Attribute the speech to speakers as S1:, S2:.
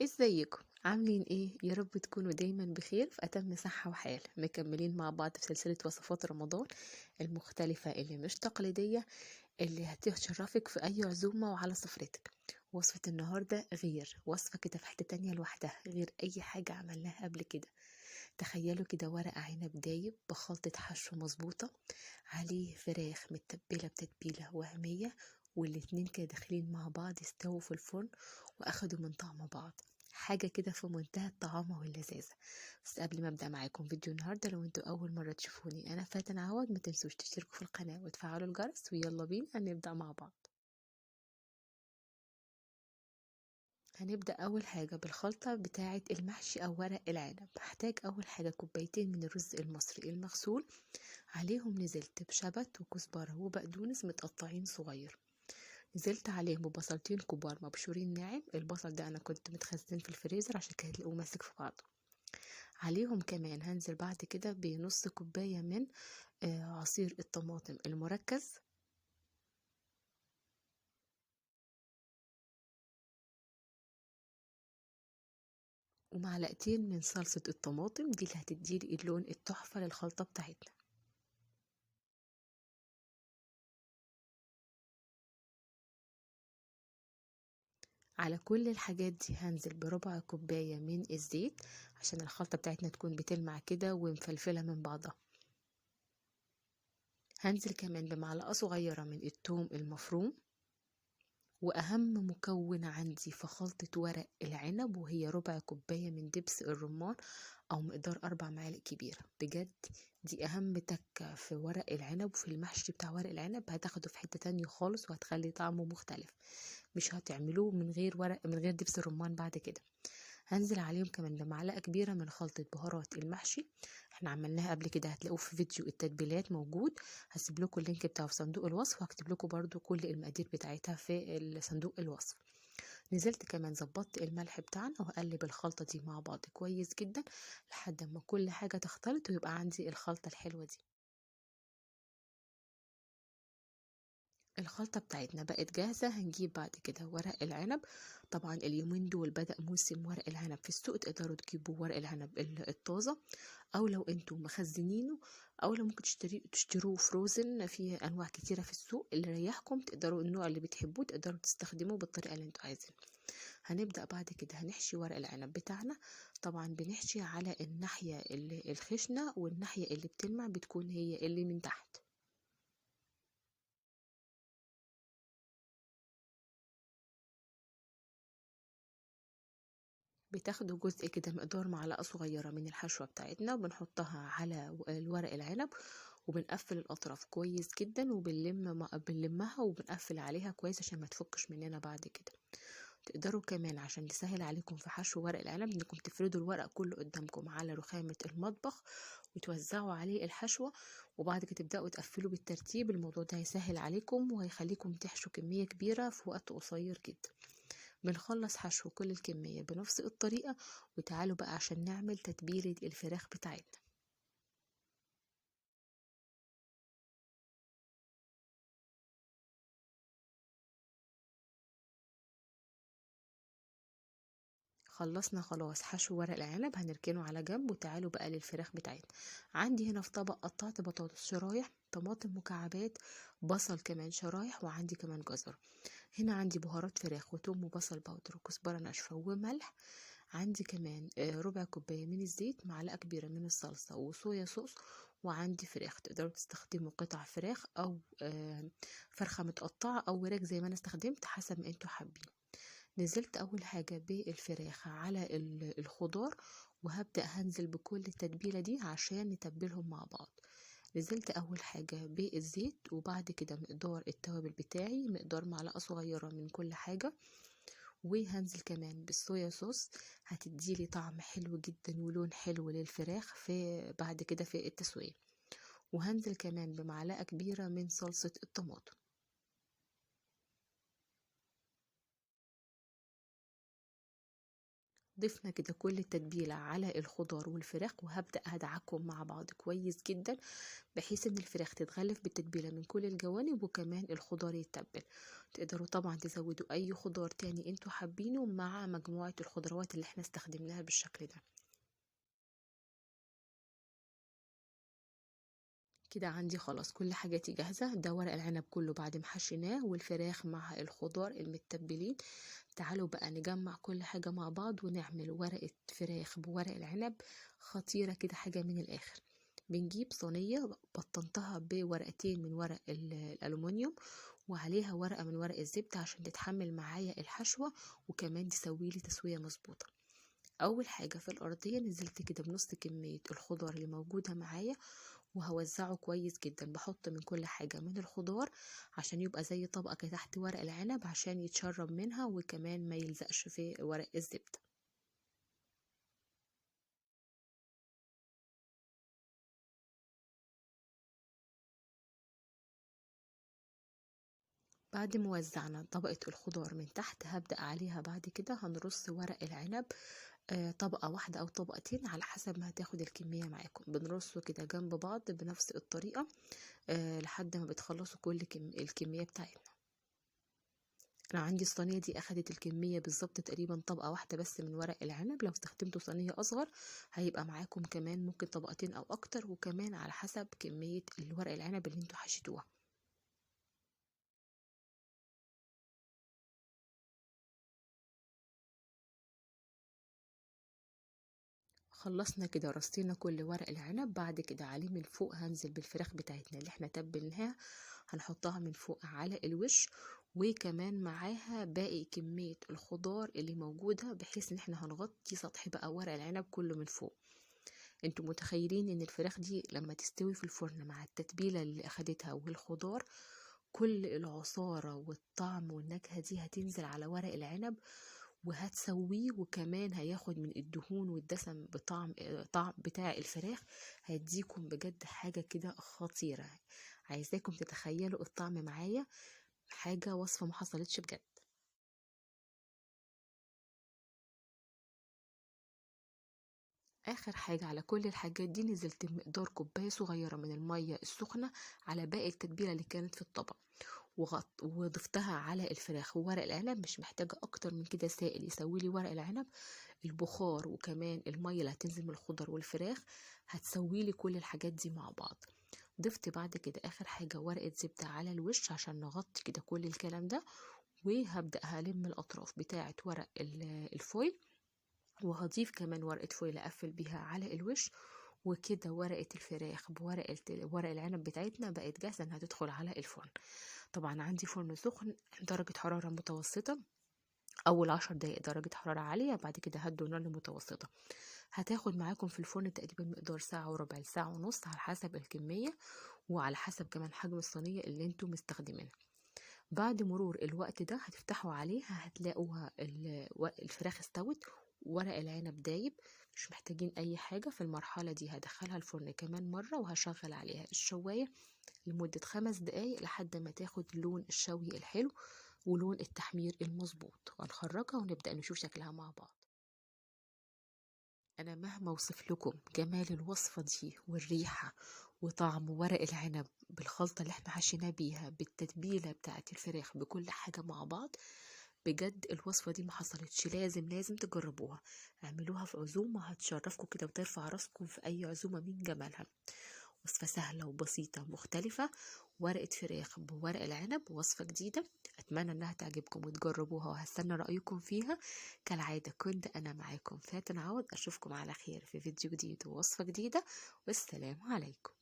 S1: ازيكم عاملين ايه؟ يا رب تكونوا دايما بخير في اتم صحة وحال. مكملين مع بعض في سلسلة وصفات رمضان المختلفة اللي مش تقليدية، اللي هتشرفك في اي عزومة وعلى سفرتك. وصفة النهاردة غير وصفة كده، في حتة تانية لوحدها غير اي حاجة عملناها قبل كده. تخيلوا كده ورق عنب دايب بخلطة حشو مظبوطة، عليه فراخ متبلة بتتبيلة وهمية، والاتنين كده داخلين مع بعض يستووا في الفرن واخدوا من طعم بعض. حاجة كده في منتهى الطعامة واللذاذة. بس قبل ما ابدأ معاكم فيديو النهاردة، لو انتوا اول مرة تشوفوني انا فاتن عوض، ما تنسوش تشتركوا في القناة وتفعلوا الجرس، ويلا بينا نبدأ مع بعض. هنبدأ أول حاجة بالخلطة بتاعة المحشي أو ورق العنب. هحتاج أول حاجة كوبايتين من الرز المصري المغسول، عليهم نزلت بشبت وكزبرة وبقدونس متقطعين صغير، نزلت عليهم ببصلتين كبار مبشورين ناعم. البصل ده أنا كنت متخزن في الفريزر عشان كده تلاقوه ماسك في بعضه. عليهم كمان هنزل بعد كده بنص كوباية من عصير الطماطم المركز، ومعلقتين من صلصة الطماطم دي اللي هتديلي اللون التحفة للخلطة بتاعتنا. على كل الحاجات دي هنزل بربع كوباية من الزيت عشان الخلطة بتاعتنا تكون بتلمع كده ومفلفلة من بعضها. هنزل كمان بمعلقة صغيرة من الثوم المفروم، وأهم مكون عندي في خلطة ورق العنب وهي ربع كوباية من دبس الرمان أو مقدار 4 معالق كبيرة. بجد دي أهم تكة في ورق العنب وفي المحشي بتاع ورق العنب، هتاخده في حتة تانية خالص وهتخلي طعمه مختلف. مش هتعملوه من غير دبس الرمان بعد كده. هنزل عليهم كمان بمعلقة كبيرة من خلطة بهارات المحشي، احنا عملناها قبل كده، هتلاقوه في فيديو التتبيلات موجود. هسيب لكم اللينك بتاعه في صندوق الوصف، وهكتب لكم برضو كل المقادير بتاعتها في صندوق الوصف. نزلت كمان ظبطت الملح بتاعنا وهقلب الخلطة دي مع بعض كويس جدا لحد ما كل حاجة تختلط ويبقى عندي الخلطة الحلوة دي. الخلطة بتاعتنا بقت جاهزة. هنجيب بعد كده ورق العنب. طبعا اليومين دول بدأ موسم ورق العنب في السوق، تقدروا تجيبوا ورق العنب الطازة، او لو انتوا مخزنينه، او لو ممكن تشتروه فروزن. في انواع كتيرة في السوق، اللي يريحكم تقدروا النوع اللي بتحبوه تقدروا تستخدموه بالطريقة اللي انتوا عايزين. هنبدأ بعد كده هنحشي ورق العنب بتاعنا. طبعا بنحشي على الناحية الخشنة، والناحية اللي بتلمع بتكون هي اللي من تحت. بتاخدوا جزء كده مقدار معلقة صغيرة من الحشوة بتاعتنا وبنحطها على الورق العنب، وبنقفل الأطراف كويس جدا، بنلمها وبنقفل عليها كويس عشان ما تفكش مننا بعد كده. تقدروا كمان عشان يسهل عليكم في حشو ورق العنب انكم تفردوا الورق كله قدامكم على رخامة المطبخ وتوزعوا عليه الحشوة، وبعد كده تبدأوا تقفلوا بالترتيب. الموضوع ده هيسهل عليكم وهيخليكم تحشوا كمية كبيرة في وقت قصير جدا. بنخلص حشو كل الكمية بنفس الطريقة، وتعالوا بقى عشان نعمل تتبيلة الفراخ بتاعتنا. خلصنا خلاص حشو ورق العنب، هنركنه على جنب وتعالوا بقى للفراخ بتاعتنا. عندي هنا في طبق قطعت بطاطس شرايح، طماطم مكعبات، بصل كمان شرايح، وعندي كمان جزر. هنا عندي بهارات فراخ وتوم وبصل باودر وكزبرة ناشفة وملح. عندي كمان ربع كوباية من الزيت، معلقة كبيرة من الصلصة وصويا صوص، وعندي فراخ. تقدروا تستخدموا قطع فراخ أو فرخة متقطعة أو وراك زي ما أنا استخدمت حسب ما انتوا حابين. نزلت أول حاجة بالفراخ على الخضار، وهبدأ هنزل بكل التتبيلة دي عشان نتبلهم مع بعض. نزلت أول حاجة بالزيت، وبعد كده مقدار التوابل بتاعي مقدار معلقة صغيرة من كل حاجة، وهنزل كمان بالصويا صوص، هتديلي طعم حلو جدا ولون حلو للفراخ في بعد كده في التسوية. وهنزل كمان بمعلقة كبيرة من صلصة الطماطم. ضفنا كده كل التتبيلة على الخضار والفراخ، وهبدأ أدعكهم مع بعض كويس جدا بحيث ان الفراخ تتغلف بالتتبيلة من كل الجوانب وكمان الخضار يتبل. تقدروا طبعا تزودوا اي خضار تاني انتوا حابينه مع مجموعة الخضروات اللي احنا استخدمناها بالشكل ده. كده عندي خلاص كل حاجاتي جاهزة. ده ورق العنب كله بعد ما حشيناه والفراخ مع الخضار المتبلين. تعالوا بقى نجمع كل حاجة مع بعض ونعمل ورقة فراخ بورق العنب خطيرة كده، حاجة من الآخر. بنجيب صينية بطنتها بورقتين من ورق الألومنيوم، وعليها ورقة من ورق الزبدة عشان تتحمل معايا الحشوة وكمان تسويلي تسوية مظبوطة. أول حاجة في الأرضية نزلت كده بنص كمية الخضار اللي موجودة معايا، وهوزعه كويس جدا. بحط من كل حاجة من الخضار عشان يبقى زي طبقة كده تحت ورق العنب عشان يتشرب منها وكمان ما يلزقش في ورق الزبدة. بعد ما وزعنا طبقة الخضار من تحت، هبدأ عليها بعد كده هنرص ورق العنب طبقة واحدة أو طبقتين على حسب ما هتاخد الكمية معاكم. بنرصه كده جنب بعض بنفس الطريقة لحد ما بتخلصوا كل الكمية بتاعتنا. أنا عندي الصينية دي أخدت الكمية بالظبط تقريبا طبقة واحدة بس من ورق العنب. لو استخدمتوا صينية أصغر هيبقى معاكم كمان ممكن طبقتين أو أكتر، وكمان على حسب كمية الورق العنب اللي انتوا حشيتوها. خلصنا كده رصينا كل ورق العنب. بعد كده عليه من فوق هنزل بالفراخ بتاعتنا اللي احنا تبلناها، هنحطها من فوق على الوش، وكمان معاها باقي كمية الخضار اللي موجودة بحيث ان احنا هنغطي سطح بقى ورق العنب كله من فوق. انتوا متخيلين ان الفراخ دي لما تستوي في الفرن مع التتبيلة اللي اخدتها والخضار، كل العصارة والطعم والنكهة دي هتنزل على ورق العنب وهتسويه، وكمان هياخد من الدهون والدسم طعم بتاع الفراخ. هيديكم بجد حاجة كده خطيرة. عايزاكم تتخيلوا الطعم معايا، حاجة وصفة ما حصلتش بجد. اخر حاجة على كل الحاجات دي نزلت بمقدار كوباية صغيرة من المية السخنة على باقي التتبيلة اللي كانت في الطبق، وضفتها على الفراخ وورق العنب. مش محتاجة اكتر من كده سائل يسوي لي ورق العنب. البخار وكمان المية اللي هتنزل من الخضر والفراخ هتسوي لي كل الحاجات دي مع بعض. ضفت بعد كده اخر حاجة ورقة زبدة على الوش عشان نغطي كده كل الكلام ده، وهبدأ هلم الاطراف بتاعة ورق الفويل، وهضيف كمان ورقة فويل اقفل بيها على الوش. وكده ورقة الفراخ ورق العنب بتاعتنا بقت جاهزة انها تدخل على الفرن. طبعا عندي فرن سخن درجة حرارة متوسطة. اول 10 دقايق درجة حرارة عالية، بعد كده هدوا النار لمتوسطة. هتاخد معاكم في الفرن تقريبا مقدار ساعة وربع لساعة ونص على حسب الكمية، وعلى حسب كمان حجم الصينية اللي انتوا مستخدمينها. بعد مرور الوقت ده هتفتحوا عليها هتلاقوها الفراخ استوت، ورق العنب دايب. مش محتاجين اي حاجة في المرحلة دي. هدخلها الفرن كمان مرة وهشغل عليها الشواية لمدة 5 دقايق لحد ما تاخد لون الشوي الحلو ولون التحمير المظبوط، وهنخرجها ونبدأ نشوف شكلها مع بعض. انا مهما اوصف لكم جمال الوصفة دي والريحة وطعم ورق العنب بالخلطة اللي احنا حشينا بيها بالتتبيلة بتاعت الفراخ بكل حاجة مع بعض، بجد الوصفة دي ما حصلتش. لازم لازم تجربوها. اعملوها في عزومة هتشرفكم كده وترفع راسكم في اي عزومة من جمالها. وصفة سهلة وبسيطة مختلفة، ورقة فراخ بورق العنب، وصفة جديدة. أتمنى أنها تعجبكم وتجربوها، وهستنى رأيكم فيها. كالعادة كنت أنا معاكم فاتن عوض. أشوفكم على خير في فيديو جديد ووصفة جديدة، والسلام عليكم.